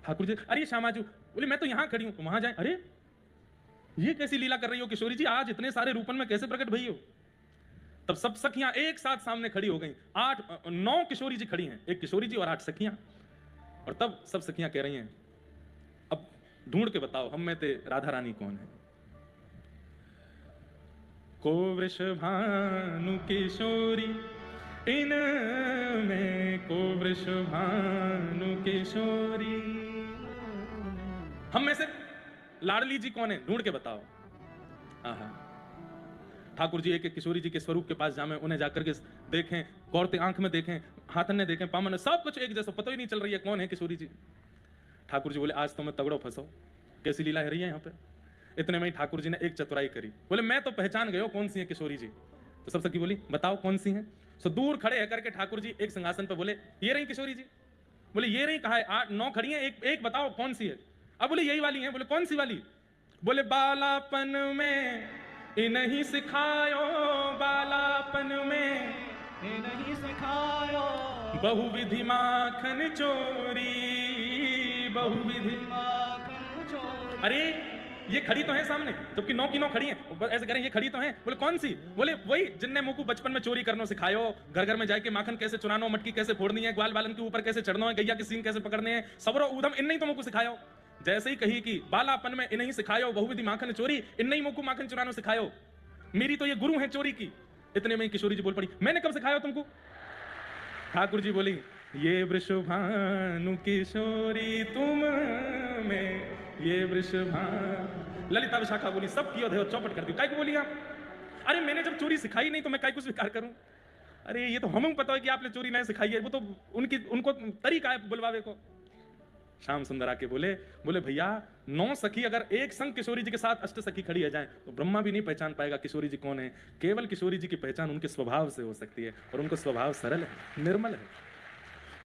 ठाकुर जी, अरे श्यामाजू, बोले मैं तो यहाँ खड़ी हूँ, वहां जाए। अरे ये कैसी लीला कर रही हो किशोरी जी, आज इतने सारे रूपन में कैसे प्रकट भई हो? तब सब सखियां एक साथ सामने खड़ी हो गई। 9 किशोरी जी खड़ी हैं, एक किशोरी जी और 8 सखियां। और तब सब सखियां कह रही हैं, अब ढूंढ के बताओ हम में ते राधा रानी कौन है? को वृषभानु किशोरी इन में, को वृषभानु किशोरी। हम में से लाडली जी कौन है, ढूंढ के बताओ। आहा, ठाकुर जी एक एक किशोरी जी के स्वरूप के पास जामे, उन्हें जाकर के देखें, गौरते आंख में देखें, हाथन ने देखें, पामन, सब कुछ एक जैसा, पता ही नहीं चल रही है कौन है किशोरी जी। ठाकुर जी बोले आज तो मैं तगड़ो फंसो, कैसी लीला है रही है यहाँ पे। इतने में ही ठाकुर जी ने एक चतुराई करी, बोले मैं तो पहचान गए हो कौन सी है किशोरी जी। तो सब सखी बोली बताओ कौन सी है। सो दूर खड़े है करके ठाकुर जी एक सिंहासन पर बोले ये रही किशोरी जी। बोले ये रही, कहा है? 8-9 खड़ी है, एक बताओ कौन सी है। अब बोले यही वाली है। बोले कौन सी वाली? बोले बालापन में इन्हीं सिखायो, बालापन में नहीं सिखायो, बहुविधि माखन चोरी, बहुविधि। माखन चोरी। अरे ये खड़ी तो है सामने, जबकि 9 की 9 खड़ी हैं, ऐसे करें ये खड़ी तो है। बोले कौन सी? बोले वही जिनने मुझको बचपन में चोरी करना सिखायो, घर घर में जाके माखन कैसे चुरानो, मटकी कैसे फोड़नी है, ग्वाल बालन के ऊपर कैसे चढ़ना है, गैया के सींग कैसे पकड़ने हैं, सबरो ऊधम इन्हीं तो मुझको सिखायो। जैसे ही कही कि बालापन में इन्हीं सिखायो, बहुविधि माखन चोरी, इन्हीं मुझको माखन चुरानो सिखायो, मेरी तो ये गुरु है चोरी की। इतने में किशोरी जी बोल पड़ी, मैंने कब सिखाया तुमको? ठाकुर जी बोली ये वृषभानु किशोरी तुम में, ये वृषभानु। ललिता विशाखा बोली सब कियो धो चौपट कर दी। काय को बोली आप? अरे मैंने जब चोरी सिखाई नहीं तो मैं काय को स्वीकार करूं? अरे ये तो हमें पता है कि आपने चोरी नहीं सिखाई है, वो तो उनको तरीका है बुलवावे को। श्याम सुंदर आके बोले भैया 9 सखी अगर एक संग किशोरी जी के साथ अष्ट सखी खड़ी है जाए तो ब्रह्मा भी नहीं पहचान पाएगा किशोरी जी कौन है। केवल किशोरी जी की पहचान उनके स्वभाव से हो सकती है, और उनका स्वभाव सरल है, निर्मल है।